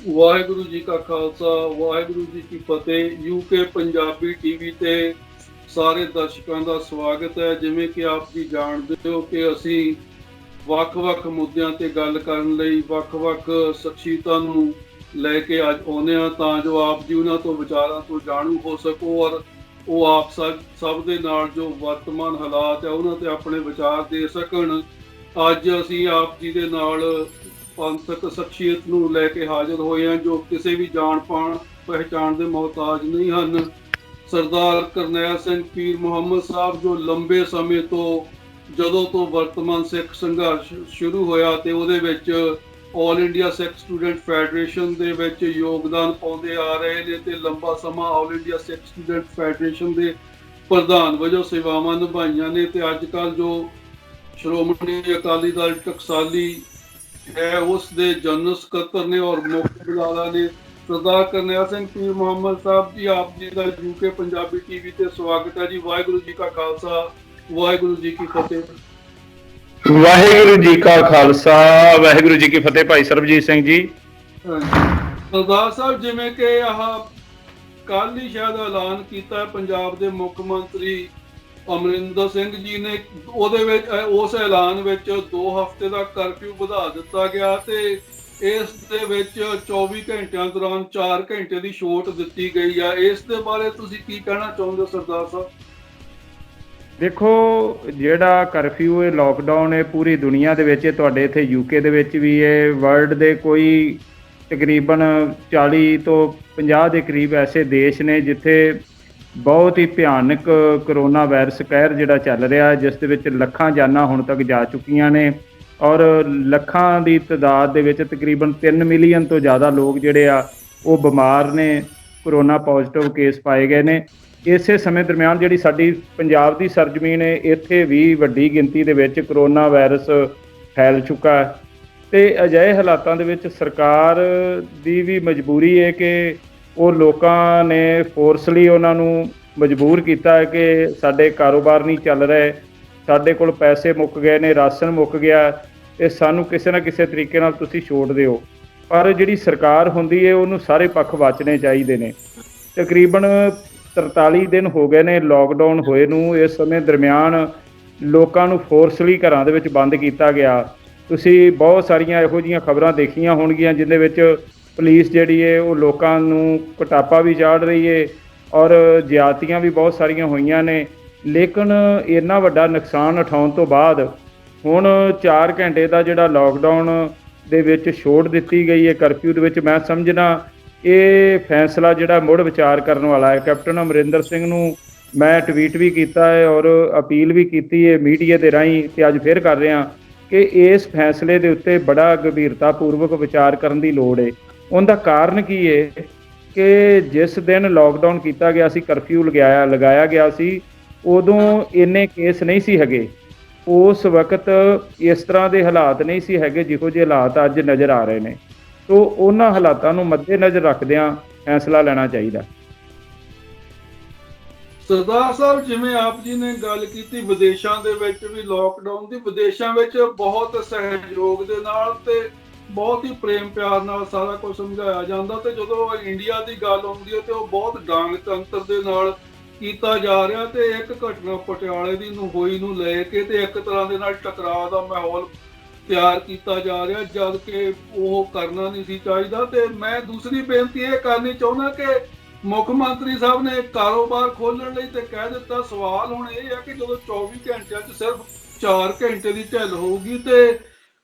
ਵਾਹਿਗੁਰੂ ਜੀ ਕਾ ਖਾਲਸਾ ਵਾਹਿਗੁਰੂ ਜੀ ਕੀ ਫਤਿਹ। UK Punjabi TV ਤੇ ਸਾਰੇ ਦਰਸ਼ਕਾਂ ਦਾ ਸਵਾਗਤ ਹੈ। ਜਿਵੇਂ ਕਿ ਆਪ ਜੀ ਜਾਣਦੇ ਹੋ ਕਿ ਅਸੀਂ ਵੱਖ-ਵੱਖ ਮੁੱਦਿਆਂ ਤੇ ਗੱਲ ਕਰਨ ਲਈ ਵੱਖ-ਵੱਖ ਸ਼ਖਸੀਅਤਾਂ ਨੂੰ ਲੈ ਕੇ ਅੱਜ ਆਉਂਦੇ ਹਾਂ, ਤਾਂ ਜੋ ਆਪ ਜੀ ਉਹਨਾਂ ਤੋਂ ਵਿਚਾਰਾਂ ਤੋਂ ਜਾਣੂ ਹੋ ਸਕੋ ਔਰ ਉਹ ਆਪ ਸਭ ਦੇ ਨਾਲ ਜੋ ਵਰਤਮਾਨ ਹਾਲਾਤ ਹੈ ਉਹਨਾਂ ਤੇ ਆਪਣੇ ਵਿਚਾਰ ਦੇ ਸਕਣ। ਅੱਜ ਅਸੀਂ ਆਪ ਜੀ ਦੇ ਨਾਲ ਪੰਥਕ ਸ਼ਖਸੀਅਤ ਨੂੰ ਲੈ ਕੇ ਹਾਜ਼ਰ ਹੋਏ ਹਾਂ ਜੋ ਕਿਸੇ ਵੀ ਜਾਣ ਪਹਿਚਾਣ ਦੇ ਮੁਹਤਾਜ ਨਹੀਂ ਹਨ। ਸਰਦਾਰ ਕਰਨੈਲ ਸਿੰਘ ਪੀਰ ਮੁਹੰਮਦ ਸਾਹਿਬ, ਜੋ ਲੰਬੇ ਸਮੇਂ ਤੋਂ ਜਦੋਂ ਤੋਂ ਵਰਤਮਾਨ ਸਿੱਖ ਸੰਘਰਸ਼ ਸ਼ੁਰੂ ਹੋਇਆ ਤੇ ਉਹਦੇ ਵਿੱਚ ਆਲ ਇੰਡੀਆ ਸਿੱਖ ਸਟੂਡੈਂਟ ਫੈਡਰੇਸ਼ਨ ਦੇ ਵਿੱਚ ਯੋਗਦਾਨ ਪਾਉਂਦੇ ਆ ਰਹੇ ਨੇ ਤੇ ਲੰਬਾ ਸਮਾਂ ਆਲ ਇੰਡੀਆ ਸਿੱਖ ਸਟੂਡੈਂਟ ਫੈਡਰੇਸ਼ਨ ਦੇ ਪ੍ਰਧਾਨ ਵਜੋਂ ਸੇਵਾਵਾਂ ਨਿਭਾਈਆਂ ਨੇ ਤੇ ਅੱਜ ਕੱਲ੍ਹ ਜੋ ਸ਼੍ਰੋਮਣੀ ਅਕਾਲੀ ਦਲ ਟਕਸਾਲੀ ਹੈ ਉਸ ਦੇ ਜਨਰਲ ਸਕੱਤਰ ਨੇ ਔਰ ਮੁੱਖ ਬੁਲਾਰਾ ਨੇ। ਸਰਦਾਰ ਕਰਨੈਲ ਸਿੰਘ ਪੀਰ ਮੁਹੰਮਦ ਸਾਹਿਬ ਜੀ, ਆਪ ਜੀ ਦਾ ਯੂਕੇ ਪੰਜਾਬੀ ਟੀਵੀ ਤੇ ਸਵਾਗਤ ਹੈ ਜੀ। ਵਾਹਿਗੁਰੂ ਜੀ ਕਾ ਖਾਲਸਾ ਵਾਹਿਗੁਰੂ ਜੀ ਕੀ ਫਤਿਹ। ਵਾਹਿਗੁਰੂ ਜੀ ਕਾ ਖਾਲਸਾ ਵਾਹਿਗੁਰੂ ਜੀ ਕੀ ਫਤਿਹ। ਭਾਈ ਸਰਬਜੀਤ ਸਿੰਘ ਜੀ। ਸਰਦਾਰ ਸਾਹਿਬ, ਜਿਵੇਂ ਕਿ ਕੱਲ ਹੀ ਸ਼ਾਇਦ ਐਲਾਨ ਕੀਤਾ ਪੰਜਾਬ ਦੇ ਮੁੱਖ ਮੰਤਰੀ ਅਮਰਿੰਦਰ ਸਿੰਘ ਜੀ ਨੇ, ਉਹਦੇ ਵਿੱਚ ਉਸ ਐਲਾਨ ਵਿੱਚ 2 ਹਫ਼ਤੇ ਦਾ ਕਰਫਿਊ ਵਧਾ ਦਿੱਤਾ ਗਿਆ ਤੇ ਇਸ ਦੇ ਵਿੱਚ 24 ਘੰਟਿਆਂ ਦੌਰਾਨ 4 ਘੰਟੇ ਦੀ ਛੋਟ ਦਿੱਤੀ ਗਈ ਆ। ਇਸ ਦੇ ਬਾਰੇ ਤੁਸੀਂ ਕੀ ਕਹਿਣਾ ਚਾਹੁੰਦੇ ਹੋ ਸਰਦਾਰ ਸਾਹਿਬ? ਦੇਖੋ, ਜਿਹੜਾ ਕਰਫਿਊ ਇਹ ਲੋਕਡਾਊਨ ਇਹ ਪੂਰੀ ਦੁਨੀਆ ਦੇ ਵਿੱਚ, ਤੁਹਾਡੇ ਇੱਥੇ ਯੂਕੇ ਦੇ ਵਿੱਚ ਵੀ ਇਹ ਵਰਲਡ ਦੇ ਕੋਈ ਤਕਰੀਬਨ 40 ਤੋਂ 50 ਦੇ ਕਰੀਬ ਐਸੇ ਦੇਸ਼ ਨੇ ਜਿੱਥੇ ਬਹੁਤ ਹੀ ਭਿਆਨਕ ਕਰੋਨਾ ਵਾਇਰਸ ਕਹਿਰ ਜਿਹੜਾ ਚੱਲ ਰਿਹਾ, ਜਿਸ ਦੇ ਵਿੱਚ ਲੱਖਾਂ ਜਾਨਾਂ ਹੁਣ ਤੱਕ ਜਾ ਚੁੱਕੀਆਂ ਨੇ ਔਰ ਲੱਖਾਂ ਦੀ ਤਾਦਾਦ ਦੇ ਵਿੱਚ ਤਕਰੀਬਨ 3 ਮਿਲੀਅਨ ਤੋਂ ਜ਼ਿਆਦਾ ਲੋਕ ਜਿਹੜੇ ਆ ਉਹ ਬਿਮਾਰ ਨੇ, ਕਰੋਨਾ ਪੋਜ਼ੀਟਿਵ ਕੇਸ ਪਾਏ ਗਏ ਨੇ। ਇਸੇ ਸਮੇਂ ਦਰਮਿਆਨ ਜਿਹੜੀ ਸਾਡੀ ਪੰਜਾਬ ਦੀ ਸਰਜ਼ਮੀਨ ਹੈ, ਇੱਥੇ ਵੀ ਵੱਡੀ ਗਿਣਤੀ ਦੇ ਵਿੱਚ ਕਰੋਨਾ ਵਾਇਰਸ ਫੈਲ ਚੁੱਕਾ ਹੈ ਤੇ ਅਜਿਹੇ ਹਾਲਾਤਾਂ ਦੇ ਵਿੱਚ ਸਰਕਾਰ ਦੀ ਵੀ ਮਜਬੂਰੀ ਹੈ ਕਿ ਉਹ ਲੋਕਾਂ ਨੇ ਫੋਰਸਲੀ ਉਹਨਾਂ ਨੂੰ ਮਜਬੂਰ ਕੀਤਾ ਹੈ ਕਿ ਸਾਡੇ ਕਾਰੋਬਾਰ ਨਹੀਂ ਚੱਲ ਰਹੇ, ਸਾਡੇ ਕੋਲ ਪੈਸੇ ਮੁੱਕ ਗਏ ਨੇ, ਰਾਸ਼ਨ ਮੁੱਕ ਗਿਆ ਤੇ ਸਾਨੂੰ ਕਿਸੇ ਨਾ ਕਿਸੇ ਤਰੀਕੇ ਨਾਲ ਤੁਸੀਂ ਛੋਟ ਦਿਓ। ਪਰ ਜਿਹੜੀ ਸਰਕਾਰ ਹੁੰਦੀ ਹੈ ਉਹਨੂੰ ਸਾਰੇ ਪੱਖ ਵਾਚਣੇ ਚਾਹੀਦੇ ਨੇ। ਤਕਰੀਬਨ 43 ਦਿਨ ਹੋ ਗਏ ਨੇ ਲੋਕਡਾਊਨ ਹੋਏ ਨੂੰ। ਇਸ ਸਮੇਂ ਦਰਮਿਆਨ ਲੋਕਾਂ ਨੂੰ ਫੋਰਸਲੀ ਘਰਾਂ ਦੇ ਵਿੱਚ ਬੰਦ ਕੀਤਾ ਗਿਆ। ਤੁਸੀਂ ਬਹੁਤ ਸਾਰੀਆਂ ਇਹੋ ਜਿਹੀਆਂ ਖਬਰਾਂ ਦੇਖੀਆਂ ਹੋਣਗੀਆਂ ਜਿਹਦੇ ਵਿੱਚ ਪੁਲਿਸ ਜਿਹੜੀ ਹੈ ਉਹ ਲੋਕਾਂ ਨੂੰ ਕੁਟਾਪਾ ਵੀ ਚਾੜ ਰਹੀ ਹੈ ਔਰ ਜ਼ਿਆਦਤੀਆਂ ਵੀ ਬਹੁਤ ਸਾਰੀਆਂ ਹੋਈਆਂ ਨੇ। ਲੇਕਿਨ ਇੰਨਾ ਵੱਡਾ ਨੁਕਸਾਨ ਉਠਾਉਣ ਤੋਂ ਬਾਅਦ ਹੁਣ 4 ਘੰਟੇ ਦਾ ਜਿਹੜਾ ਲੋਕਡਾਊਨ ਦੇ ਵਿੱਚ ਛੋਟ ਦਿੱਤੀ ਗਈ ਹੈ ਕਰਫਿਊ ਦੇ ਵਿੱਚ, ਮੈਂ ਸਮਝਣਾ ਇਹ ਫੈਸਲਾ ਜਿਹੜਾ ਮੁੜ ਵਿਚਾਰ ਕਰਨ ਵਾਲਾ ਹੈ। ਕੈਪਟਨ ਅਮਰਿੰਦਰ ਸਿੰਘ ਨੂੰ ਮੈਂ ਟਵੀਟ ਵੀ ਕੀਤਾ ਹੈ ਔਰ ਅਪੀਲ ਵੀ ਕੀਤੀ ਹੈ ਮੀਡੀਆ ਦੇ ਰਾਹੀਂ ਤੇ ਅੱਜ ਫਿਰ ਕਰ ਰਿਹਾ ਕਿ ਇਸ ਫੈਸਲੇ ਦੇ ਉੱਤੇ ਬੜਾ ਗੰਭੀਰਤਾਪੂਰਵਕ ਵਿਚਾਰ ਕਰਨ ਦੀ ਲੋੜ ਹੈ। ਉਹਦਾ ਕਾਰਨ ਕੀ ਹੈ ਕਿ ਜਿਸ ਦਿਨ ਲੋਕਡਾਊਨ ਕੀਤਾ ਗਿਆ ਸੀ, ਕਰਫਿਊ ਲਗਾਇਆ ਗਿਆ ਸੀ, ਉਦੋਂ ਇੰਨੇ ਕੇਸ ਨਹੀਂ ਸੀ ਹੈਗੇ। ਉਸ ਵਕਤ ਇਸ ਤਰ੍ਹਾਂ ਦੇ ਹਾਲਾਤ ਨਹੀਂ ਸੀ ਹੈਗੇ ਜਿਹੋ ਜਿਹੇ ਹਾਲਾਤ ਅੱਜ ਨਜ਼ਰ ਆ ਰਹੇ ਨੇ। ਤੋ ਉਹਨਾਂ ਹਾਲਾਤਾਂ ਨੂੰ ਮੱਦੇਨਜ਼ਰ ਰੱਖਦਿਆਂ ਫੈਸਲਾ ਲੈਣਾ ਚਾਹੀਦਾ। ਸਰਦਾਰ ਸਾਹਿਬ, ਜਿਵੇਂ ਆਪ ਜੀ ਨੇ ਗੱਲ ਕੀਤੀ ਵਿਦੇਸ਼ਾਂ ਦੇ ਵਿੱਚ ਵੀ ਲੋਕਡਾਊਨ ਦੀ, ਵਿਦੇਸ਼ਾਂ ਵਿੱਚ ਬਹੁਤ ਸਹਿਯੋਗ ਦੇ ਨਾਲ ਤੇ ਬਹੁਤ ਹੀ ਪ੍ਰੇਮ ਪਿਆਰ ਨਾਲ ਸਾਰਾ ਕੁਝ ਸਮਝਾਇਆ ਜਾਂਦਾ ਤੇ ਜਦੋਂ ਇੰਡੀਆ ਦੀ ਗੱਲ ਆਉਂਦੀ ਹੈ ਤੇ ਉਹ ਬਹੁਤ ਡਾਂਗ ਤੰਤਰ ਦੇ ਨਾਲ ਕੀਤਾ ਜਾ ਰਿਹਾ ਤੇ ਇੱਕ ਘਟਨਾ ਪਟਿਆਲੇ ਦੀ ਹੋਈ ਨੂੰ ਲੈ ਕੇ ਤੇ ਇੱਕ ਤਰ੍ਹਾਂ ਦੇ ਨਾਲ ਟਕਰਾਅ ਦਾ ਮਾਹੌਲ ਤਿਆਰ ਕੀਤਾ ਜਾ ਰਿਹਾ, ਜਦ ਕਿ ਉਹ ਕਰਨਾ ਨਹੀਂ ਸੀ ਚਾਹੀਦਾ। ਤੇ ਮੈਂ ਦੂਸਰੀ ਬੇਨਤੀ ਇਹ ਕਰਨੀ ਚਾਹੁੰਦਾ ਕਿ ਮੁੱਖ ਮੰਤਰੀ ਸਾਹਿਬ ਨੇ ਕਾਰੋਬਾਰ ਖੋਲ੍ਹਣ ਲਈ ਤੇ ਕਹਿ ਦਿੱਤਾ। ਸਵਾਲ ਹੁਣ ਇਹ ਹੈ ਕਿ ਜਦੋਂ 24 ਘੰਟਿਆਂ 'ਚ ਸਿਰਫ 4 ਘੰਟੇ ਦੀ ਢਿੱਲ ਹੋਊਗੀ ਤੇ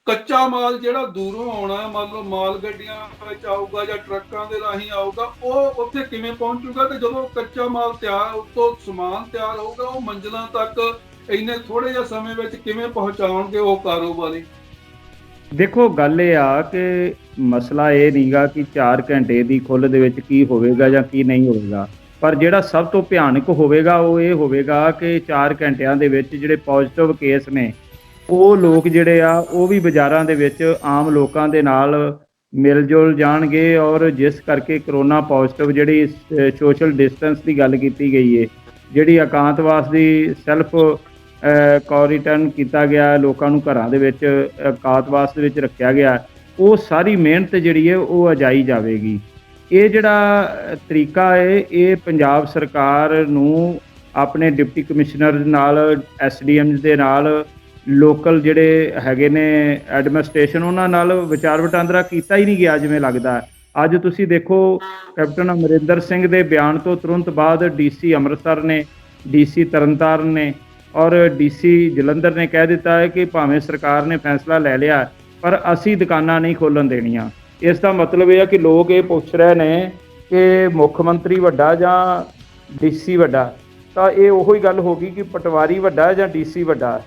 ਕੱਚਾ ਮਾਲ ਜਿਹੜਾ ਦੂਰੋਂ ਆਉਣਾ, ਮਤਲਬ ਮਾਲ ਗੱਡੀਆਂ ਵਿੱਚ ਆਊਗਾ ਜਾਂ ਟਰੱਕਾਂ ਦੇ ਰਾਹੀਂ ਆਊਗਾ, ਉਹ ਉੱਥੇ ਕਿਵੇਂ ਪਹੁੰਚੂਗਾ? ਤੇ ਜਦੋਂ ਕੱਚਾ ਮਾਲ ਤਿਆਰ, ਉੱਤੋਂ ਸਮਾਨ ਤਿਆਰ ਹੋਊਗਾ, ਉਹ ਮੰਜ਼ਿਲਾਂ ਤੱਕ ਇੰਨੇ ਥੋੜ੍ਹੇ ਜਿਹੇ ਸਮੇਂ ਵਿੱਚ ਕਿਵੇਂ ਪਹੁੰਚਾਉਣਗੇ ਉਹ ਕਾਰੋਬਾਰੀ? ਦੇਖੋ, ਗੱਲ ਇਹ ਆ ਕਿ ਮਸਲਾ ਇਹ ਨਹੀਂਗਾ ਕਿ 4 ਘੰਟੇ ਦੀ ਖੁੱਲ੍ਹ ਦੇ ਵਿੱਚ ਕੀ ਹੋਵੇਗਾ ਜਾਂ ਕੀ ਨਹੀਂ ਹੋਵੇਗਾ, ਪਰ ਜਿਹੜਾ ਸਭ ਤੋਂ ਭਿਆਨਕ ਹੋਵੇਗਾ ਉਹ ਇਹ ਹੋਵੇਗਾ ਕਿ 4 ਘੰਟਿਆਂ ਦੇ ਵਿੱਚ ਜਿਹੜੇ ਪੋਜ਼ੀਟਿਵ ਕੇਸ ਨੇ ਉਹ ਲੋਕ ਜਿਹੜੇ ਆ ਉਹ ਵੀ ਬਾਜ਼ਾਰਾਂ ਦੇ ਵਿੱਚ ਆਮ ਲੋਕਾਂ ਦੇ ਨਾਲ ਮਿਲ ਜੁਲ ਜਾਣਗੇ ਔਰ ਜਿਸ ਕਰਕੇ ਕਰੋਨਾ ਪੋਜ਼ੀਟਿਵ ਜਿਹੜੀ ਸੋਸ਼ਲ ਡਿਸਟੈਂਸ ਦੀ ਗੱਲ ਕੀਤੀ ਗਈ ਹੈ, ਜਿਹੜੀ ਇਕਾਂਤਵਾਸ ਦੀ ਸੈਲਫ ਕੁਆਰੰਟਾਈਨ ਕੀਤਾ ਗਿਆ, ਲੋਕਾਂ ਨੂੰ ਘਰਾਂ ਦੇ ਵਿੱਚ ਇਕਾਂਤਵਾਸ ਦੇ ਵਿੱਚ ਰੱਖਿਆ ਗਿਆ, ਉਹ ਸਾਰੀ ਮਿਹਨਤ ਜਿਹੜੀ ਹੈ ਉਹ ਅਜਾਈ ਜਾਵੇਗੀ। ਇਹ ਜਿਹੜਾ ਤਰੀਕਾ ਹੈ ਇਹ ਪੰਜਾਬ ਸਰਕਾਰ ਨੂੰ ਆਪਣੇ ਡਿਪਟੀ ਕਮਿਸ਼ਨਰ ਨਾਲ, ਐਸਡੀਐਮਜ਼ ਦੇ ਨਾਲ, ਲੋਕਲ ਜਿਹੜੇ ਹੈਗੇ ਨੇ ਐਡਮਿਨਿਸਟ੍ਰੇਸ਼ਨ ਉਹਨਾਂ ਨਾਲ ਵਿਚਾਰ ਵਟਾਂਦਰਾ ਕੀਤਾ ਹੀ ਨਹੀਂ ਗਿਆ ਜਿਵੇਂ ਲੱਗਦਾ। ਅੱਜ ਤੁਸੀਂ ਦੇਖੋ ਕੈਪਟਨ ਅਮਰਿੰਦਰ ਸਿੰਘ ਦੇ ਬਿਆਨ ਤੋਂ ਤੁਰੰਤ ਬਾਅਦ ਡੀਸੀ ਅੰਮ੍ਰਿਤਸਰ ਨੇ, ਡੀਸੀ ਤਰਨਤਾਰਨ ਨੇ ਔਰ ਡੀਸੀ ਜਲੰਧਰ ਨੇ ਕਹਿ ਦਿੱਤਾ ਹੈ ਕਿ ਭਾਵੇਂ ਸਰਕਾਰ ਨੇ ਫੈਸਲਾ ਲੈ ਲਿਆ ਪਰ ਅਸੀਂ ਦੁਕਾਨਾਂ ਨਹੀਂ ਖੋਲ੍ਹਣ ਦੇਣੀਆਂ। ਇਸ ਦਾ ਮਤਲਬ ਇਹ ਹੈ ਕਿ ਲੋਕ ਇਹ ਪੁੱਛ ਰਹੇ ਨੇ ਕਿ ਮੁੱਖ ਮੰਤਰੀ ਵੱਡਾ ਜਾਂ ਡੀਸੀ ਵੱਡਾ, ਤਾਂ ਇਹ ਉਹੀ ਗੱਲ ਹੋ ਗਈ ਕਿ ਪਟਵਾਰੀ ਵੱਡਾ ਜਾਂ ਡੀਸੀ ਵੱਡਾ।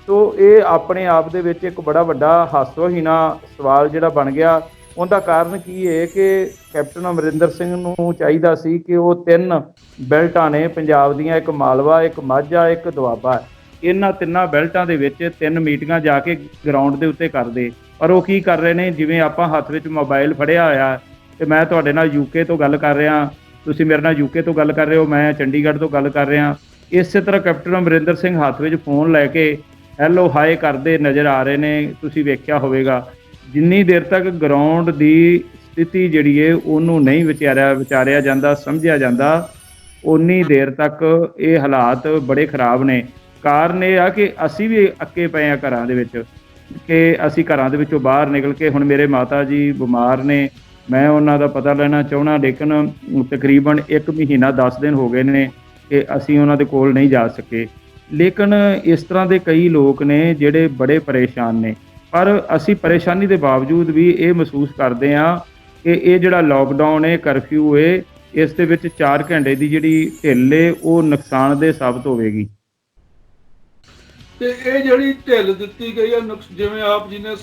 ਸੋ ਇਹ ਆਪਣੇ ਆਪ ਦੇ ਵਿੱਚ ਇੱਕ ਬੜਾ ਵੱਡਾ ਹਾਸੋਹੀਣਾ ਸਵਾਲ ਜਿਹੜਾ ਬਣ ਗਿਆ। ਉਹਦਾ ਕਾਰਨ ਕੀ ਹੈ ਕਿ ਕੈਪਟਨ ਅਮਰਿੰਦਰ ਸਿੰਘ ਨੂੰ ਚਾਹੀਦਾ ਸੀ ਕਿ ਉਹ 3 ਬੈਲਟਾਂ ਨੇ ਪੰਜਾਬ ਦੀਆਂ, ਇੱਕ ਮਾਲਵਾ, ਇੱਕ ਮਾਝਾ, ਇੱਕ ਦੁਆਬਾ, ਇਹਨਾਂ 3 ਬੈਲਟਾਂ ਦੇ ਵਿੱਚ 3 ਮੀਟਿੰਗਾਂ ਜਾ ਕੇ ਗਰਾਊਂਡ ਦੇ ਉੱਤੇ ਕਰਦੇ। ਪਰ ਉਹ ਕੀ ਕਰ ਰਹੇ ਨੇ, ਜਿਵੇਂ ਆਪਾਂ ਹੱਥ ਵਿੱਚ ਮੋਬਾਈਲ ਫੜਿਆ ਹੋਇਆ ਤੇ ਮੈਂ ਤੁਹਾਡੇ ਨਾਲ ਯੂਕੇ ਤੋਂ ਗੱਲ ਕਰ ਰਿਹਾ, ਤੁਸੀਂ ਮੇਰੇ ਨਾਲ ਯੂਕੇ ਤੋਂ ਗੱਲ ਕਰ ਰਹੇ ਹੋ, ਮੈਂ ਚੰਡੀਗੜ੍ਹ ਤੋਂ ਗੱਲ ਕਰ ਰਿਹਾ। ਇਸੇ ਤਰ੍ਹਾਂ ਕੈਪਟਨ ਅਮਰਿੰਦਰ ਸਿੰਘ ਹੱਥ ਵਿੱਚ ਫੋਨ ਲੈ ਕੇ ਹੈਲੋ ਹਾਏ ਕਰਦੇ ਨਜ਼ਰ ਆ ਰਹੇ ਨੇ। ਤੁਸੀਂ ਵੇਖਿਆ ਹੋਵੇਗਾ ਜਿੰਨੀ ਦੇਰ ਤੱਕ ਗਰਾਊਂਡ ਦੀ ਸਥਿਤੀ ਜਿਹੜੀ ਹੈ ਉਹਨੂੰ ਨਹੀਂ ਵਿਚਾਰਿਆ ਜਾਂਦਾ, ਸਮਝਿਆ ਜਾਂਦਾ, ਉਨੀ ਦੇਰ ਤੱਕ ਇਹ ਹਾਲਾਤ ਬੜੇ ਖਰਾਬ ਨੇ। ਕਾਰਨ ਇਹ ਆ ਕਿ ਅਸੀਂ ਵੀ ਅੱਕੇ ਪਏ ਹਾਂ ਘਰਾਂ ਦੇ ਵਿੱਚ, ਕਿ ਅਸੀਂ ਘਰਾਂ ਦੇ ਵਿੱਚੋਂ ਬਾਹਰ ਨਿਕਲ ਕੇ, ਹੁਣ ਮੇਰੇ ਮਾਤਾ ਜੀ ਬਿਮਾਰ ਨੇ, ਮੈਂ ਉਹਨਾਂ ਦਾ ਪਤਾ ਲੈਣਾ ਚਾਹੁੰਦਾ, ਲੇਕਿਨ ਤਕਰੀਬਨ 1 ਮਹੀਨਾ 10 ਦਿਨ ਹੋ ਗਏ ਨੇ ਕਿ ਅਸੀਂ ਉਹਨਾਂ ਦੇ ਕੋਲ ਨਹੀਂ ਜਾ ਸਕੇ। ਲੇਕਿਨ ਇਸ ਤਰ੍ਹਾਂ ਦੇ ਕਈ ਲੋਕ ਨੇ ਜਿਹੜੇ ਬੜੇ ਪਰੇਸ਼ਾਨ ਨੇ, ਪਰ ਅਸੀਂ ਪਰੇਸ਼ਾਨੀ ਦੇ ਬਾਵਜੂਦ ਵੀ ਇਹ ਮਹਿਸੂਸ ਕਰਦੇ ਹਾਂ ਕਿ ਇਹ ਜਿਹੜਾ ਲੋਕਡਾਊਨ ਹੈ, ਕਰਫਿਊ ਹੈ, ਇਸ ਦੇ ਵਿੱਚ 4 ਘੰਟੇ ਦੀ ਜਿਹੜੀ ਢਿੱਲ ਹੈ ਉਹ ਨੁਕਸਾਨਦੇਹ ਸਾਬਤ ਹੋਵੇਗੀ। ਤੇ ਇਹ ਜਿਹੜੀ ਢਿੱਲ ਦਿੱਤੀ ਗਈ ਹੈ, ਜਿਵੇਂ ਆਪ ਜੀ ਨੇ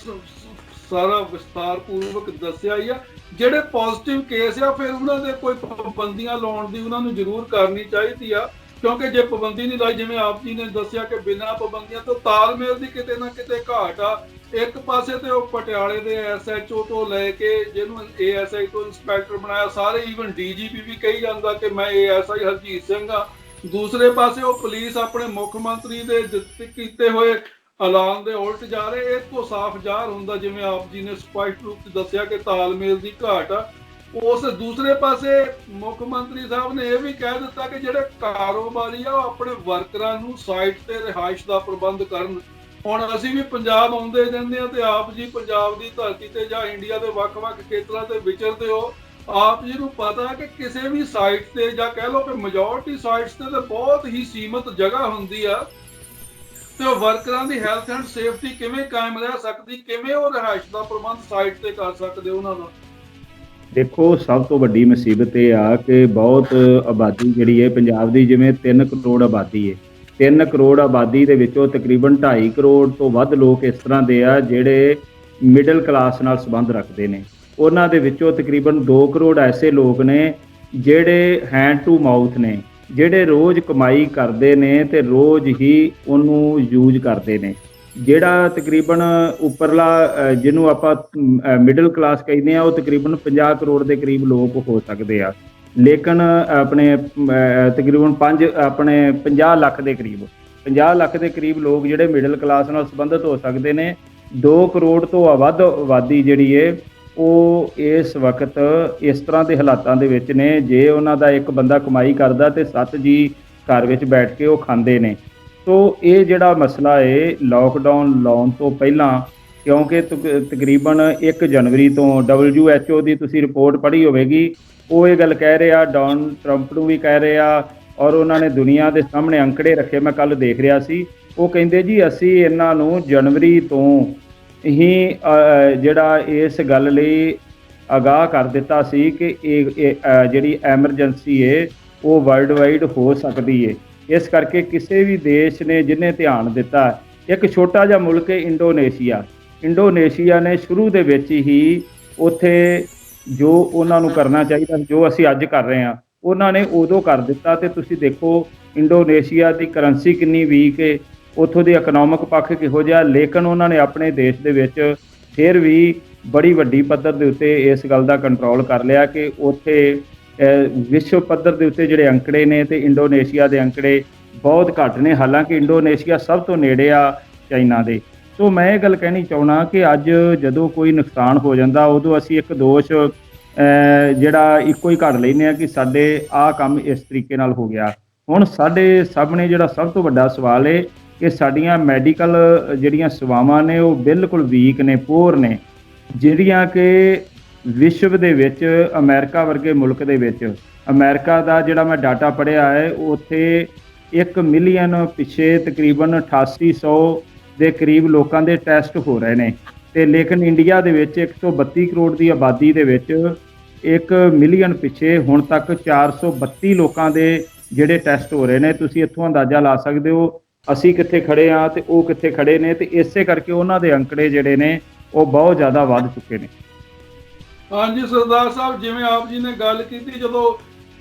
ਸਾਰਾ ਵਿਸਤਾਰ ਪੂਰਵਕ ਦੱਸਿਆ ਹੀ ਆ, ਜਿਹੜੇ ਪੋਜ਼ਿਟਿਵ ਕੇਸ ਆ ਫਿਰ ਉਹਨਾਂ ਦੇ ਕੋਈ ਪਾਬੰਦੀਆਂ ਲਾਉਣ ਦੀ ਉਹਨਾਂ ਨੂੰ ਜ਼ਰੂਰ ਕਰਨੀ ਚਾਹੀਦੀ ਆ, ਕਿਉਂਕਿ ਜੇ ਪਾਬੰਦੀ ਨਹੀਂ ਲਾਈ, ਜਿਵੇਂ ਆਪ ਜੀ ਨੇ ਦੱਸਿਆ ਕਿ ਬਿਨਾਂ ਪਾਬੰਦੀਆਂ ਤੋਂ ਤਾਲਮੇਲ ਦੀ ਕਿਤੇ ਨਾ ਕਿਤੇ ਘਾਟ ਆ। ਇੱਕ ਪਾਸੇ ਤੇ ਉਹ ਪਟਿਆਲੇ ਦੇ ਐਸਐਚਓ ਤੋਂ ਲੈ ਕੇ ਜਿਹਨੂੰ ਏਐਸਆਈ ਤੋਂ ਇੰਸਪੈਕਟਰ ਬਣਾਇਆ, ਸਾਰੇ ਈਵਨ ਡੀਜੀਪੀ ਵੀ ਕਹੀ ਜਾਂਦਾ ਕਿ ਮੈਂ ਏਐਸਆਈ ਹਰਜੀਤ ਸਿੰਘ ਆ। ਦੂਸਰੇ ਪਾਸੇ ਉਹ ਪੁਲਿਸ ਆਪਣੇ ਮੁੱਖ ਮੰਤਰੀ ਦੇ ਕੀਤੇ ਹੋਏ ਐਲਾਨ ਦੇ ਉਲਟ ਜਾ ਰਹੇ। ਇਹ ਤੋਂ ਸਾਫ਼ ਜ਼ਾਹਰ ਹੁੰਦਾ, ਜਿਵੇਂ ਆਪ ਜੀ ਨੇ ਸਪਸ਼ਟ ਰੂਪ 'ਚ ਦੱਸਿਆ, ਕਿ ਤਾਲਮੇਲ ਦੀ ਘਾਟ ਆ। ਉਸ ਦੂਸਰੇ ਪਾਸੇ ਮੁੱਖ ਮੰਤਰੀ ਸਾਹਿਬ ਨੇ ਇਹ ਵੀ ਕਹਿ ਦਿੱਤਾ ਕਿ ਜਿਹੜੇ ਕਾਰੋਬਾਰੀ ਆ ਉਹ ਆਪਣੇ ਵਰਕਰਾਂ ਨੂੰ ਸਾਈਟ ਤੇ ਰਿਹਾਇਸ਼ ਦਾ ਪ੍ਰਬੰਧ ਕਰਨ। ਹੁਣ ਅਸੀਂ ਵੀ ਪੰਜਾਬ ਆਉਂਦੇ ਜਾਂਦੇ ਹਾਂ ਤੇ ਆਪ ਜੀ ਪੰਜਾਬ ਦੀ ਧਰਤੀ ਤੇ ਜਾਂ ਇੰਡੀਆ ਦੇ ਵੱਖ-ਵੱਖ ਖੇਤਰਾਂ ਤੇ ਵਿਚਰਦੇ ਹੋ, ਆਪ ਜੀ ਨੂੰ ਪਤਾ ਕਿ ਕਿਸੇ ਵੀ ਸਾਈਟ ਤੇ, ਜਾਂ ਕਹਿ ਲਓ ਕਿ ਮੈਜੋਰਟੀ ਸਾਈਟਸ ਤੇ ਤਾਂ ਬਹੁਤ ਹੀ ਸੀਮਿਤ ਜਗ੍ਹਾ ਹੁੰਦੀ ਆ, ਤੇ ਉਹ ਵਰਕਰਾਂ ਦੀ ਹੈਲਥ ਐਂਡ ਸੇਫਟੀ ਕਿਵੇਂ ਕਾਇਮ ਰਹਿ ਸਕਦੀ, ਕਿਵੇਂ ਉਹ ਰਿਹਾਇਸ਼ ਦਾ ਪ੍ਰਬੰਧ ਸਾਈਟ ਤੇ ਕਰ ਸਕਦੇ ਉਹਨਾਂ ਦਾ। ਦੇਖੋ, ਸਭ ਤੋਂ ਵੱਡੀ ਮੁਸੀਬਤ ਇਹ ਆ ਕਿ ਬਹੁਤ ਆਬਾਦੀ ਜਿਹੜੀ ਹੈ ਪੰਜਾਬ ਦੀ, ਜਿਵੇਂ 3 ਕਰੋੜ ਆਬਾਦੀ ਹੈ, 3 ਕਰੋੜ ਆਬਾਦੀ ਦੇ ਵਿੱਚੋਂ ਤਕਰੀਬਨ 2.5 ਕਰੋੜ ਤੋਂ ਵੱਧ ਲੋਕ ਇਸ ਤਰ੍ਹਾਂ ਦੇ ਆ ਜਿਹੜੇ ਮਿਡਲ ਕਲਾਸ ਨਾਲ ਸੰਬੰਧ ਰੱਖਦੇ ਨੇ। ਉਹਨਾਂ ਦੇ ਵਿੱਚੋਂ ਤਕਰੀਬਨ 2 ਕਰੋੜ ਐਸੇ ਲੋਕ ਨੇ ਜਿਹੜੇ ਹੈਂਡ ਟੂ ਮਾਊਥ ਨੇ, ਜਿਹੜੇ ਰੋਜ਼ ਕਮਾਈ ਕਰਦੇ ਨੇ ਤੇ ਰੋਜ਼ ਹੀ ਉਹਨੂੰ ਯੂਜ਼ ਕਰਦੇ ਨੇ। ਜਿਹੜਾ ਤਕਰੀਬਨ ਉੱਪਰਲਾ ਜਿਹਨੂੰ ਆਪਾਂ ਮਿਡਲ ਕਲਾਸ ਕਹਿੰਦੇ ਆ, ਉਹ ਤਕਰੀਬਨ 50 ਕਰੋੜ ਦੇ ਕਰੀਬ ਲੋਕ ਹੋ ਸਕਦੇ ਆ। ਲੇਕਿਨ ਆਪਣੇ ਤਕਰੀਬਨ 50 ਲੱਖ ਦੇ ਕਰੀਬ 50 ਲੱਖ ਦੇ ਕਰੀਬ ਲੋਕ ਜਿਹੜੇ ਮਿਡਲ ਕਲਾਸ ਨਾਲ ਸੰਬੰਧਿਤ ਹੋ ਸਕਦੇ ਨੇ। 2 ਕਰੋੜ ਤੋਂ ਵੱਧ ਆਬਾਦੀ ਜਿਹੜੀ ਹੈ ਉਹ ਇਸ ਵਕਤ ਇਸ ਤਰ੍ਹਾਂ ਦੇ ਹਾਲਾਤਾਂ ਦੇ ਵਿੱਚ ਨੇ, ਜੇ ਉਹਨਾਂ ਦਾ ਇੱਕ ਬੰਦਾ ਕਮਾਈ ਕਰਦਾ ਤੇ 7 ਜੀ ਘਰ ਵਿੱਚ ਬੈਠ ਕੇ ਉਹ ਖਾਂਦੇ ਨੇ। ਸੋ ਇਹ ਜਿਹੜਾ ਮਸਲਾ ਹੈ ਲੋਕਡਾਊਨ ਲਾਉਣ ਤੋਂ ਪਹਿਲਾਂ, ਕਿਉਂਕਿ ਤਕਰੀਬਨ 1 ਜਨਵਰੀ ਤੋਂ WHO ਦੀ ਤੁਸੀਂ ਰਿਪੋਰਟ ਪੜ੍ਹੀ ਹੋਵੇਗੀ, ਉਹ ਇਹ ਗੱਲ ਕਹਿ ਰਿਹਾ, ਡੋਨਾਲਡ ਟਰੰਪ ਨੂੰ ਵੀ ਕਹਿ ਰਿਹਾ, ਔਰ ਉਹਨਾਂ ਨੇ ਦੁਨੀਆ ਦੇ ਸਾਹਮਣੇ ਅੰਕੜੇ ਰੱਖੇ, ਮੈਂ ਕੱਲ੍ਹ ਦੇਖ ਰਿਹਾ ਸੀ। ਉਹ ਕਹਿੰਦੇ ਜੀ ਅਸੀਂ ਇਹਨਾਂ ਨੂੰ ਜਨਵਰੀ ਤੋਂ ਹੀ ਜਿਹੜਾ ਇਸ ਗੱਲ ਲਈ ਆਗਾਹ ਕਰ ਦਿੱਤਾ ਸੀ ਕਿ ਇਹ ਜਿਹੜੀ ਐਮਰਜੈਂਸੀ ਹੈ ਉਹ ਵਰਲਡ ਵਾਈਡ ਹੋ ਸਕਦੀ ਹੈ। ਇਸ ਕਰਕੇ ਕਿਸੇ ਵੀ ਦੇਸ਼ ਨੇ ਜਿਹਨੇ ਧਿਆਨ ਦਿੱਤਾ, ਇੱਕ ਛੋਟਾ ਜਿਹਾ ਮੁਲਕ ਹੈ ਇੰਡੋਨੇਸ਼ੀਆ ਨੇ ਸ਼ੁਰੂ ਦੇ ਵਿੱਚ ਹੀ ਉੱਥੇ ਜੋ ਉਹਨਾਂ ਨੂੰ ਕਰਨਾ ਚਾਹੀਦਾ, ਜੋ ਅਸੀਂ ਅੱਜ ਕਰ ਰਹੇ ਹਾਂ, ਉਹਨਾਂ ਨੇ ਉਦੋਂ ਕਰ ਦਿੱਤਾ। ਤੇ ਤੁਸੀਂ ਦੇਖੋ ਇੰਡੋਨੇਸ਼ੀਆ ਦੀ ਕਰੰਸੀ ਕਿੰਨੀ ਵੀਕ ਹੈ, ਉੱਥੋਂ ਦੇ ਇਕਨੋਮਿਕ ਪੱਖ ਕਿਹੋ ਜਿਹਾ, ਲੇਕਿਨ ਉਹਨਾਂ ਨੇ ਆਪਣੇ ਦੇਸ਼ ਦੇ ਵਿੱਚ ਫਿਰ ਵੀ ਬੜੀ ਵੱਡੀ ਪੱਧਰ ਦੇ ਉੱਤੇ ਇਸ ਗੱਲ ਦਾ ਕੰਟਰੋਲ ਕਰ ਲਿਆ ਕਿ ਉੱਥੇ ਵਿਸ਼ਵ ਪੱਧਰ ਦੇ ਉੱਤੇ ਜਿਹੜੇ ਅੰਕੜੇ ਨੇ ਤੇ ਇੰਡੋਨੇਸ਼ੀਆ ਦੇ ਅੰਕੜੇ ਬਹੁਤ ਘੱਟ ਨੇ। ਹਾਲਾਂਕਿ ਇੰਡੋਨੇਸ਼ੀਆ ਸਭ ਤੋਂ ਨੇੜੇ ਆ ਚਾਈਨਾ ਦੇ। ਸੋ ਮੈਂ ਇਹ ਗੱਲ ਕਹਿਣੀ ਚਾਹੁੰਦਾ ਕਿ ਅੱਜ ਜਦੋਂ ਕੋਈ ਨੁਕਸਾਨ ਹੋ ਜਾਂਦਾ ਉਦੋਂ ਅਸੀਂ ਇੱਕ ਦੋਸ਼ ਜਿਹੜਾ ਇੱਕੋ ਹੀ ਘੜ ਲੈਂਦੇ ਹਾਂ ਕਿ ਸਾਡੇ ਆਹ ਕੰਮ ਇਸ ਤਰੀਕੇ ਨਾਲ ਹੋ ਗਿਆ। ਹੁਣ ਸਾਡੇ ਸਾਹਮਣੇ ਜਿਹੜਾ ਸਭ ਤੋਂ ਵੱਡਾ ਸਵਾਲ ਹੈ ਕਿ ਸਾਡੀਆਂ ਮੈਡੀਕਲ ਜਿਹੜੀਆਂ ਸੇਵਾਵਾਂ ਨੇ ਉਹ ਬਿਲਕੁਲ ਵੀਕ ਨੇ, ਪੂਰ ਨੇ, ਜਿਹੜੀਆਂ ਕਿ ਵਿਸ਼ਵ ਦੇ ਵਿੱਚ ਅਮਰੀਕਾ ਵਰਗੇ ਮੁਲਕ ਦੇ ਵਿੱਚ, ਅਮਰੀਕਾ ਦਾ ਜਿਹੜਾ ਮੈਂ ਡਾਟਾ ਪੜ੍ਹਿਆ ਹੈ ਉੱਥੇ 1 ਮਿਲੀਅਨ ਪਿੱਛੇ ਤਕਰੀਬਨ 8800 ਦੇ ਕਰੀਬ ਲੋਕਾਂ ਦੇ ਟੈਸਟ ਹੋ ਰਹੇ ਨੇ, ਤੇ ਲੇਕਿਨ ਇੰਡੀਆ ਦੇ ਵਿੱਚ 132 ਕਰੋੜ ਦੀ ਆਬਾਦੀ ਦੇ ਵਿੱਚ 1 ਮਿਲੀਅਨ ਪਿੱਛੇ ਹੁਣ ਤੱਕ 432 ਲੋਕਾਂ ਦੇ ਜਿਹੜੇ ਟੈਸਟ ਹੋ ਰਹੇ ਨੇ। ਤੁਸੀਂ ਇੱਥੋਂ ਅੰਦਾਜ਼ਾ ਲਾ ਸਕਦੇ ਹੋ ਅਸੀਂ ਕਿੱਥੇ ਖੜੇ ਆ ਤੇ ਉਹ ਕਿੱਥੇ ਖੜੇ ਨੇ, ਤੇ ਇਸੇ ਕਰਕੇ ਉਹਨਾਂ ਦੇ ਅੰਕੜੇ ਜਿਹੜੇ ਨੇ ਉਹ ਬਹੁਤ ਜ਼ਿਆਦਾ ਵੱਧ ਚੁੱਕੇ ਨੇ। ਹਾਂਜੀ ਸਰਦਾਰ ਸਾਹਿਬ, ਜਿਵੇਂ ਆਪ ਜੀ ਨੇ ਗੱਲ ਕੀਤੀ, ਜਦੋਂ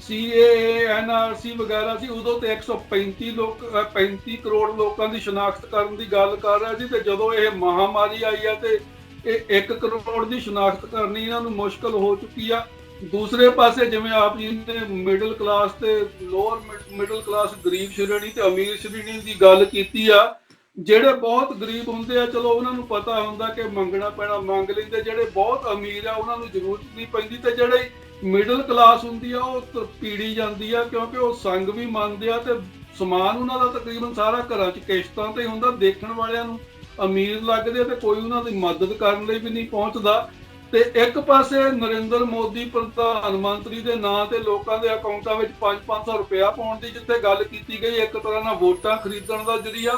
CAA NRC ਵਗੈਰਾ ਸੀ ਉਦੋਂ ਤੇ 135 ਕਰੋੜ ਲੋਕਾਂ ਦੀ ਸ਼ਨਾਖਤ ਕਰਨ ਦੀ ਗੱਲ ਕਰ ਰਿਹਾ ਸੀ, ਤੇ ਜਦੋਂ ਇਹ ਮਹਾਮਾਰੀ ਆਈ ਆ ਤੇ ਇਹ 1 ਕਰੋੜ ਦੀ ਸ਼ਨਾਖਤ ਕਰਨੀ ਇਹਨਾਂ ਨੂੰ ਮੁਸ਼ਕਲ ਹੋ ਚੁੱਕੀ ਆ। ਦੂਸਰੇ ਪਾਸੇ ਜਿਵੇਂ ਆਪ ਜੀ ਨੇ ਮਿਡਲ ਕਲਾਸ ਤੇ ਲੋਅਰ ਮਿਡਲ ਕਲਾਸ, ਗਰੀਬ ਸ਼੍ਰੇਣੀ ਤੇ ਅਮੀਰ ਸ਼੍ਰੇਣੀ ਦੀ ਗੱਲ ਕੀਤੀ ਆ। ਜਿਹੜੇ ਬਹੁਤ ਗਰੀਬ ਹੁੰਦੇ ਆ ਚਲੋ ਉਹਨਾਂ ਨੂੰ ਪਤਾ ਹੁੰਦਾ ਕਿ ਮੰਗਣਾ ਪੈਣਾ, ਮੰਗ ਲੈਂਦੇ। ਜਿਹੜੇ ਬਹੁਤ ਅਮੀਰ ਆ ਉਹਨਾਂ ਨੂੰ ਜ਼ਰੂਰਤ ਨਹੀਂ ਪੈਂਦੀ, ਤੇ ਜਿਹੜੇ ਮਿਡਲ ਕਲਾਸ ਹੁੰਦੀ ਆ ਉਹ ਪੀੜੀ ਜਾਂਦੀ ਆ, ਕਿਉਂਕਿ ਉਹ ਸੰਗ ਵੀ ਮੰਨਦੇ ਆ ਤੇ ਸਮਾਨ ਉਹਨਾਂ ਦਾ ਤਕਰੀਬਨ ਸਾਰਾ ਘਰਾਂ 'ਚ ਕਿਸ਼ਤਾਂ ਤੇ ਹੁੰਦਾ। ਦੇਖਣ ਵਾਲਿਆਂ ਨੂੰ ਅਮੀਰ ਲੱਗਦੇ ਤੇ ਕੋਈ ਉਹਨਾਂ ਦੀ ਮਦਦ ਕਰਨ ਲਈ ਵੀ ਨਹੀਂ ਪਹੁੰਚਦਾ। ਤੇ ਇੱਕ ਪਾਸੇ ਨਰਿੰਦਰ ਮੋਦੀ ਪ੍ਰਧਾਨ ਮੰਤਰੀ ਦੇ ਨਾਂ ਤੇ ਲੋਕਾਂ ਦੇ ਅਕਾਊਂਟਾਂ ਵਿੱਚ 500 ਰੁਪਇਆ ਪਾਉਣ ਦੀ ਜਿੱਥੇ ਗੱਲ ਕੀਤੀ ਗਈ, ਇੱਕ ਤਰ੍ਹਾਂ ਨਾਲ ਵੋਟਾਂ ਖਰੀਦਣ ਦਾ ਜ਼ਰੀਆ।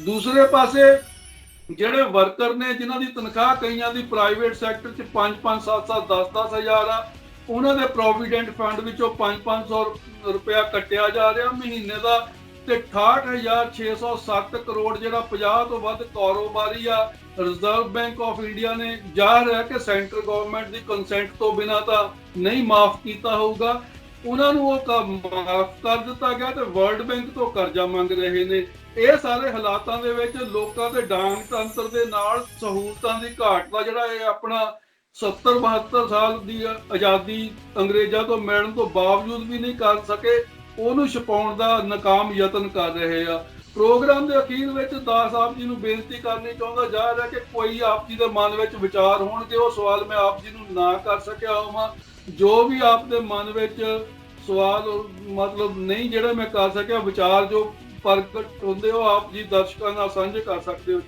ਦੂਸਰੇ ਪਾਸੇ ਜਿਹੜੇ ਵਰਕਰ ਨੇ ਜਿਨ੍ਹਾਂ ਦੀ ਤਨਖਾਹ ਕਈਆਂ ਦੀ ਪ੍ਰਾਈਵੇਟ ਸੈਕਟਰ 'ਚ 5-5, 7-7, 10-10 ਹਜ਼ਾਰ ਆ, ਉਹਨਾਂ ਦੇ ਪ੍ਰੋਵੀਡੈਂਟ ਫੰਡ ਵਿੱਚੋਂ 500 ਰੁਪਇਆ ਕੱਟਿਆ ਜਾ ਰਿਹਾ ਮਹੀਨੇ ਦਾ। ਤੇ 68,607 ਕਰੋੜ ਜਿਹੜਾ 50 ਤੋਂ ਵੱਧ ਕਾਰੋਬਾਰੀ ਆ, ਰਿਜ਼ਰਵ ਬੈਂਕ ਆਫ ਇੰਡੀਆ ਨੇ ਜ਼ਾਹਰ ਹੈ ਕਿ ਸੈਂਟਰ ਗਵਰਨਮੈਂਟ ਦੀ ਕੰਸੈਂਟ ਤੋਂ ਬਿਨਾਂ ਤਾਂ ਨਹੀਂ ਮਾਫ ਕੀਤਾ ਹੋਊਗਾ, ਉਹਨਾਂ ਨੂੰ ਉਹ ਮਾਫ ਕਰ ਦਿੱਤਾ ਗਿਆ ਤੇ ਵਰਲਡ ਬੈਂਕ ਤੋਂ ਕਰਜ਼ਾ ਮੰਗ ਰਹੇ ਨੇ। ਇਹ ਸਾਰੇ ਹਾਲਾਤਾਂ ਦੇ ਵਿੱਚ ਲੋਕਾਂ ਦੇ ਡਾਂਗ ਤੰਤਰ ਦੇ ਨਾਲ ਸਹੂਲਤਾਂ ਦੀ ਘਾਟ ਦਾ ਜਿਹੜਾ ਇਹ ਆਪਣਾ 70-72 ਸਾਲ ਦੀ ਆਜ਼ਾਦੀ ਅੰਗਰੇਜ਼ਾਂ ਤੋਂ ਮਿਲਣ ਤੋਂ ਬਾਵਜੂਦ ਵੀ ਨਹੀਂ ਕਰ ਸਕੇ, ਉਹਨੂੰ ਛੁਪਾਉਣ ਦਾ ਨਾਕਾਮ ਯਤਨ ਕਰ ਰਹੇ ਆ। ਪ੍ਰੋਗਰਾਮ ਦੇ ਅਖੀਰ ਵਿੱਚ ਦਾਸ ਆਪ ਜੀ ਨੂੰ ਬੇਨਤੀ ਕਰਨੀ ਚਾਹੁੰਦਾ ਜਾ ਰਿਹਾ ਕਿ ਕੋਈ ਆਪ ਜੀ ਦੇ ਮਨ ਵਿੱਚ ਵਿਚਾਰ ਹੋਣਗੇ, ਉਹ ਸਵਾਲ ਮੈਂ ਆਪ ਜੀ ਨੂੰ ਨਾ ਕਰ ਸਕਿਆ ਹੋਵਾਂ। ਜੋ ਵੀ ਆਪ ਦੇ ਮਨ ਵਿੱਚ ਸਵਾਲ ਮਤਲਬ ਨਹੀਂ ਜਿਹੜੇ ਮੈਂ ਕਰ ਸਕਿਆ, ਵਿਚਾਰ ਜੋ ਪ੍ਰਗਟ ਹੁੰਦੇ ਉਹ ਆਪ ਜੀ ਦਰਸ਼ਕਾਂ ਨਾਲ ਸਾਂਝੇ ਕਰ ਸਕਦੇ ਹੋ।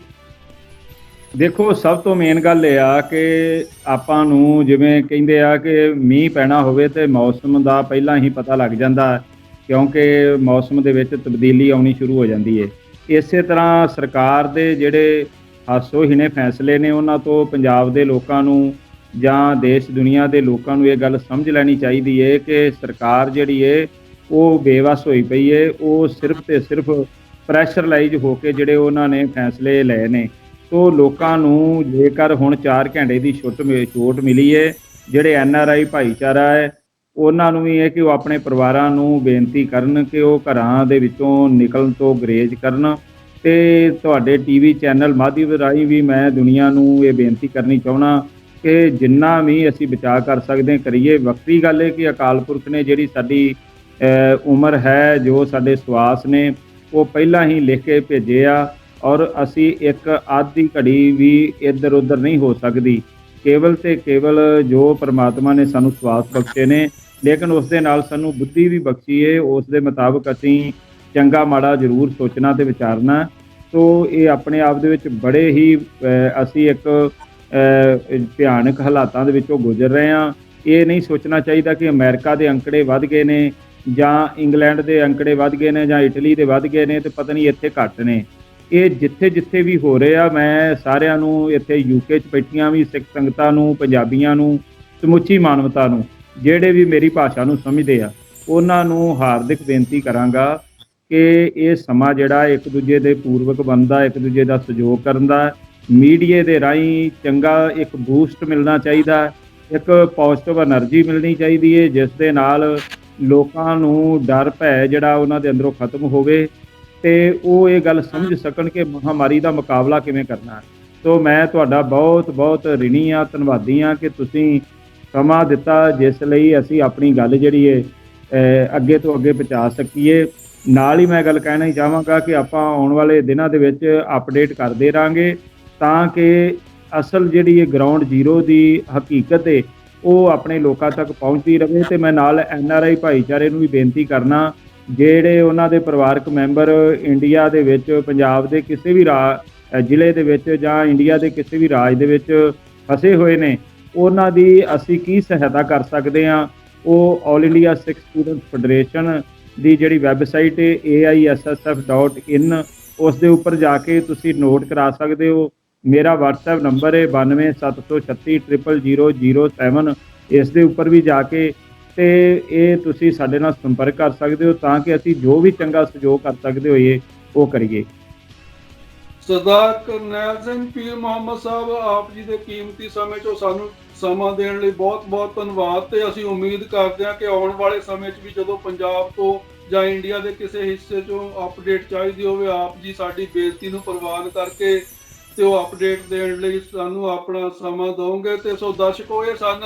ਦੇਖੋ, ਸਭ ਤੋਂ ਮੇਨ ਗੱਲ ਇਹ ਆ ਕਿ ਆਪਾਂ ਨੂੰ ਜਿਵੇਂ ਕਹਿੰਦੇ ਆ ਕਿ ਮੀਂਹ ਪੈਣਾ ਹੋਵੇ ਤੇ ਮੌਸਮ ਦਾ ਪਹਿਲਾਂ ਹੀ ਪਤਾ ਲੱਗ ਜਾਂਦਾ, ਕਿਉਂਕਿ ਮੌਸਮ ਦੇ ਵਿੱਚ ਤਬਦੀਲੀ ਆਉਣੀ ਸ਼ੁਰੂ ਹੋ ਜਾਂਦੀ ਹੈ। ਇਸੇ ਤਰ੍ਹਾਂ ਸਰਕਾਰ ਦੇ ਜਿਹੜੇ ਹਾਸੋਹੀਣੇ ਫੈਸਲੇ ਨੇ ਉਹਨਾਂ ਤੋਂ ਪੰਜਾਬ ਦੇ ਲੋਕਾਂ ਨੂੰ ਜਾਂ ਦੇਸ਼ ਦੁਨੀਆ ਦੇ ਲੋਕਾਂ ਨੂੰ ਇਹ ਗੱਲ ਸਮਝ ਲੈਣੀ ਚਾਹੀਦੀ ਹੈ ਕਿ ਸਰਕਾਰ ਜਿਹੜੀ ਹੈ ਉਹ ਬੇਵੱਸ ਹੋਈ ਪਈ ਹੈ। ਉਹ ਸਿਰਫ ਤੇ ਸਿਰਫ ਪ੍ਰੈਸ਼ਰਲਾਈਜ਼ ਹੋ ਕੇ ਜਿਹੜੇ ਉਹਨਾਂ ਨੇ ਫੈਸਲੇ ਲਏ ਨੇ। ਸੋ ਲੋਕਾਂ ਨੂੰ ਜੇਕਰ ਹੁਣ 4 ਘੰਟੇ ਦੀ ਛੋਟ ਮਿਲੀ ਹੈ, ਜਿਹੜੇ NRI ਭਾਈਚਾਰਾ ਹੈ ਉਹਨਾਂ ਨੂੰ ਵੀ ਇਹ ਕਿ ਉਹ ਆਪਣੇ ਪਰਿਵਾਰਾਂ ਨੂੰ ਬੇਨਤੀ ਕਰਨ ਕਿ ਉਹ ਘਰਾਂ ਦੇ ਵਿੱਚੋਂ ਨਿਕਲਣ ਤੋਂ ਗੁਰੇਜ਼ ਕਰਨ। ਤੇ ਤੁਹਾਡੇ TV ਚੈਨਲ ਮਾਧਿਅਮ ਰਾਹੀਂ ਵੀ ਮੈਂ ਦੁਨੀਆ ਨੂੰ ਇਹ ਬੇਨਤੀ ਕਰਨੀ ਚਾਹੁੰਦਾ ਕਿ ਜਿੰਨਾ ਵੀ ਅਸੀਂ ਬਚਾਅ ਕਰ ਸਕਦੇ ਕਰੀਏ। ਵੱਖਰੀ ਗੱਲ ਹੈ ਕਿ ਅਕਾਲ ਪੁਰਖ ਨੇ ਜਿਹੜੀ ਸਾਡੀ ਉਮਰ ਹੈ, ਜੋ ਸਾਡੇ ਸਵਾਸ ਨੇ, ਉਹ ਪਹਿਲਾਂ ਹੀ ਲਿਖ ਕੇ ਭੇਜੇ ਆ, ਔਰ ਅਸੀਂ ਇੱਕ ਆਧੀ ਘੜੀ ਵੀ ਇੱਧਰ ਉੱਧਰ ਨਹੀਂ ਹੋ ਸਕਦੀ। ਕੇਵਲ ਤੇ ਕੇਵਲ ਜੋ ਪਰਮਾਤਮਾ ਨੇ ਸਾਨੂੰ ਸਵਾਸ ਬਖਸ਼ੇ ਨੇ, ਲੇਕਿਨ ਉਸ ਦੇ ਨਾਲ ਸਾਨੂੰ ਬੁੱਧੀ ਵੀ ਬਖਸ਼ੀ ਹੈ, ਉਸ ਦੇ ਮੁਤਾਬਕ ਅਸੀਂ ਚੰਗਾ ਮਾੜਾ ਜ਼ਰੂਰ ਸੋਚਣਾ ਤੇ ਵਿਚਾਰਨਾ। ਸੋ ਇਹ ਆਪਣੇ ਆਪ ਦੇ ਵਿੱਚ ਬੜੇ ਹੀ ਅਸੀਂ ਇੱਕ ਭਿਆਨਕ ਹਾਲਾਤਾਂ ਦੇ ਵਿੱਚੋਂ ਗੁਜ਼ਰ ਰਹੇ ਹਾਂ। ਇਹ ਨਹੀਂ ਸੋਚਣਾ ਚਾਹੀਦਾ ਕਿ ਅਮਰੀਕਾ ਦੇ ਅੰਕੜੇ ਵੱਧ ਗਏ ਨੇ ਜਾਂ ਇੰਗਲੈਂਡ ਦੇ ਅੰਕੜੇ ਵੱਧ ਗਏ ਨੇ ਜਾਂ ਇਟਲੀ ਦੇ ਵੱਧ ਗਏ ਨੇ ਤੇ ਪਤਾ ਨਹੀਂ ਇੱਥੇ ਘੱਟ ਨੇ। ਇਹ ਜਿੱਥੇ ਵੀ ਹੋ ਰਹੇ ਆ, ਮੈਂ ਸਾਰਿਆਂ ਨੂੰ ਇੱਥੇ UK 'ਚ ਬੈਠੀਆਂ ਵੀ ਸਿੱਖ ਸੰਗਤਾਂ ਨੂੰ, ਪੰਜਾਬੀਆਂ ਨੂੰ, ਸਮੁੱਚੀ ਮਾਨਵਤਾ ਨੂੰ, ਜਿਹੜੇ ਵੀ ਮੇਰੀ ਭਾਸ਼ਾ ਨੂੰ ਸਮਝਦੇ ਆ, ਉਹਨਾਂ ਨੂੰ ਹਾਰਦਿਕ ਬੇਨਤੀ ਕਰਾਂਗਾ ਕਿ ਇਹ ਸਮਾਂ ਜਿਹੜਾ ਇੱਕ ਦੂਜੇ ਦੇ ਪੂਰਵਕ ਬਣਦਾ, ਇੱਕ ਦੂਜੇ ਦਾ ਸਹਿਯੋਗ ਕਰਨ ਦਾ, ਮੀਡੀਏ ਦੇ ਰਾਹੀਂ ਚੰਗਾ ਇੱਕ ਬੂਸਟ ਮਿਲਣਾ ਚਾਹੀਦਾ, ਇੱਕ ਪੋਜ਼ਿਟਿਵ એનર્ਜੀ ਮਿਲਣੀ ਚਾਹੀਦੀ ਹੈ, ਜਿਸ ਦੇ ਨਾਲ ਲੋਕਾਂ ਨੂੰ ਡਰ ਭੈ ਜਿਹੜਾ ਉਹਨਾਂ ਦੇ ਅੰਦਰੋਂ ਖਤਮ ਹੋਵੇ ਤੇ ਉਹ ਇਹ ਗੱਲ ਸਮਝ ਸਕਣ ਕਿ ਮਹਾਮਾਰੀ ਦਾ ਮੁਕਾਬਲਾ ਕਿਵੇਂ ਕਰਨਾ। ਸੋ ਮੈਂ ਤੁਹਾਡਾ ਬਹੁਤ ਬਹੁਤ ਰਿਣੀ ਆ, ਧੰਨਵਾਦੀ ਹਾਂ ਕਿ ਤੁਸੀਂ ਸਮਾਂ ਦਿੱਤਾ, ਜਿਸ ਲਈ ਅਸੀਂ ਆਪਣੀ ਗੱਲ ਜਿਹੜੀ ਹੈ ਅੱਗੇ ਤੋਂ ਅੱਗੇ ਪਹੁੰਚਾ ਸਕੀਏ। ਨਾਲ ਹੀ ਮੈਂ ਗੱਲ ਕਹਿਣਾ ਹੀ ਚਾਹਾਂਗਾ ਕਿ ਆਪਾਂ ਆਉਣ ਵਾਲੇ ਦਿਨਾਂ ਦੇ ਵਿੱਚ ਅਪਡੇਟ ਕਰਦੇ ਰਹਾਂਗੇ ਤਾਂ ਕਿ ਅਸਲ ਜਿਹੜੀ ਇਹ ਗਰਾਊਂਡ ਜ਼ੀਰੋ ਦੀ ਹਕੀਕਤ ਹੈ ਉਹ ਆਪਣੇ ਲੋਕਾਂ ਤੱਕ ਪਹੁੰਚਦੀ ਰਹੇ। ਤੇ ਮੈਂ ਨਾਲ NRI ਭਾਈਚਾਰੇ ਨੂੰ ਵੀ ਬੇਨਤੀ ਕਰਨਾ, ਜਿਹੜੇ ਉਹਨਾਂ ਦੇ ਪਰਿਵਾਰਕ ਮੈਂਬਰ ਇੰਡੀਆ ਦੇ ਵਿੱਚ ਪੰਜਾਬ ਦੇ ਕਿਸੇ ਵੀ ਜ਼ਿਲ੍ਹੇ ਦੇ ਵਿੱਚ ਜਾਂ ਇੰਡੀਆ ਦੇ ਕਿਸੇ ਵੀ ਰਾਜ ਦੇ ਵਿੱਚ ਫਸੇ ਹੋਏ ਨੇ, ਉਹਨਾਂ ਦੀ ਅਸੀਂ ਕੀ ਸਹਾਇਤਾ ਕਰ ਸਕਦੇ ਹਾਂ। ਉਹ ਆਲ ਇੰਡੀਆ ਸਿੱਖ ਸਟੂਡੈਂਟ ਫੈਡਰੇਸ਼ਨ ਦੀ ਜਿਹੜੀ ਵੈਬਸਾਈਟ ਹੈ AISSF.in, ਉਸ ਦੇ ਉੱਪਰ ਜਾ ਕੇ ਤੁਸੀਂ ਨੋਟ ਕਰਾ ਸਕਦੇ ਹੋ। ਮੇਰਾ WhatsApp ਨੰਬਰ ਹੈ 9276300007। ਇਸ ਦੇ ਉੱਪਰ ਵੀ ਜਾ ਕੇ ਤੇ ਇਹ ਤੁਸੀਂ ਸਾਡੇ ਨਾਲ ਸੰਪਰਕ ਕਰ ਸਕਦੇ ਹੋ, ਤਾਂ ਕਿ ਅਸੀਂ ਜੋ ਵੀ ਚੰਗਾ ਸਹਿਯੋਗ ਕਰ ਸਕਦੇ ਹੋਈਏ ਉਹ ਕਰੀਏ। ਸਰਦਾਰ ਕਰਨੈਲ ਸਿੰਘ ਪੀਰ ਮੁਹੰਮਦ ਸਾਹਿਬ, ਆਪ ਜੀ ਦੇ ਕੀਮਤੀ ਸਮੇਂ ਚੋਂ ਸਾਨੂੰ ਸਮਾਂ ਦੇਣ ਲਈ ਬਹੁਤ-ਬਹੁਤ ਧੰਨਵਾਦ। ਤੇ ਅਸੀਂ ਉਮੀਦ ਕਰਦੇ ਹਾਂ ਕਿ ਆਉਣ ਵਾਲੇ ਸਮੇਂ 'ਚ ਵੀ ਜਦੋਂ ਪੰਜਾਬ ਤੋਂ ਜਾਂ ਇੰਡੀਆ ਦੇ ਕਿਸੇ ਹਿੱਸੇ 'ਚੋਂ ਅਪਡੇਟ ਚਾਹੀਦੀ ਹੋਵੇ, ਆਪ ਜੀ ਸਾਡੀ ਬੇਨਤੀ ਨੂੰ ਪ੍ਰਵਾਨ ਕਰਕੇ ਤੇ ਉਹ ਅਪਡੇਟ ਦੇਣ ਲਈ ਸਾਨੂੰ ਆਪਣਾ ਸਮਾਂ ਦਿਓਗੇ। ਤੇ ਸੋ ਦਰਸ਼ਕੋ, ਇਹ ਸਨ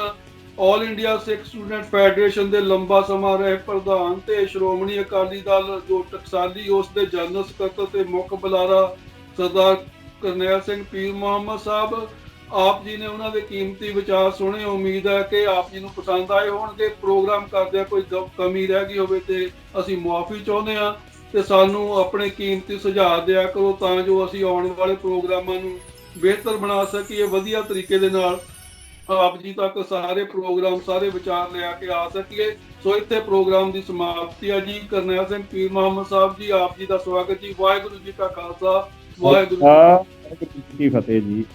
ਆਲ ਇੰਡੀਆ ਸਿੱਖ ਸਟੂਡੈਂਟ ਫੈਡਰੇਸ਼ਨ ਦੇ ਲੰਬਾ ਸਮਾਂ ਰਹੇ ਪ੍ਰਧਾਨ ਤੇ ਸ਼੍ਰੋਮਣੀ ਅਕਾਲੀ ਦਲ ਜੋ ਟਕਸਾਲੀ, ਉਸ ਦੇ ਜਨਰਲ ਸਕੱਤਰ ਤੇ ਮੁੱਖ ਬੁਲਾਰਾ ਸਰਦਾਰ ਕਰਨੈਲ ਸਿੰਘ ਪੀਰ ਮੁਹੰਮਦ ਸਾਹਿਬ। ਆਪ ਜੀ ਨੇ ਉਹਨਾਂ ਦੇ ਕੀਮਤੀ ਵਿਚਾਰ ਸੁਣੇ। ਉਮੀਦ ਹੈ ਕਿ ਆਪ ਜੀ ਨੂੰ ਪਸੰਦ ਆਏ ਹੋਣਗੇ। ਪ੍ਰੋਗਰਾਮ ਕਰਦਿਆਂ ਕੋਈ ਕਮੀ ਰਹਿ ਗਈ ਹੋਵੇ ਤੇ ਅਸੀਂ ਮੁਆਫੀ ਚਾਹੁੰਦੇ ਹਾਂ, ਤੇ ਸਾਨੂੰ ਆਪਣੇ ਕੀਮਤੀ ਸੁਝਾਅ ਦਿਆ ਕਰੋ ਤਾਂ ਜੋ ਅਸੀਂ ਆਉਣ ਵਾਲੇ ਪ੍ਰੋਗਰਾਮਾਂ ਨੂੰ ਬਿਹਤਰ ਬਣਾ ਸਕੀਏ, ਵਧੀਆ ਤਰੀਕੇ ਦੇ ਨਾਲ ਆਪ ਜੀ ਤੱਕ ਸਾਰੇ ਪ੍ਰੋਗਰਾਮ, ਸਾਰੇ ਵਿਚਾਰ ਲਿਆ ਕੇ ਆ ਸਕੀਏ। ਸੋ ਇੱਥੇ ਪ੍ਰੋਗਰਾਮ ਦੀ ਸਮਾਪਤੀ ਹੈ ਜੀ। ਕਰਨੈਲ ਸਿੰਘ ਪੀਰ ਮੁਹੰਮਦ ਸਾਹਿਬ ਜੀ, ਆਪ ਜੀ ਦਾ ਸਵਾਗਤ ਜੀ। ਵਾਹਿਗੁਰੂ ਜੀ ਕਾ ਖਾਲਸਾ, ਵਾਹਿਗੁਰੂ ਜੀ ਕੀ ਫਤਿਹ ਜੀ।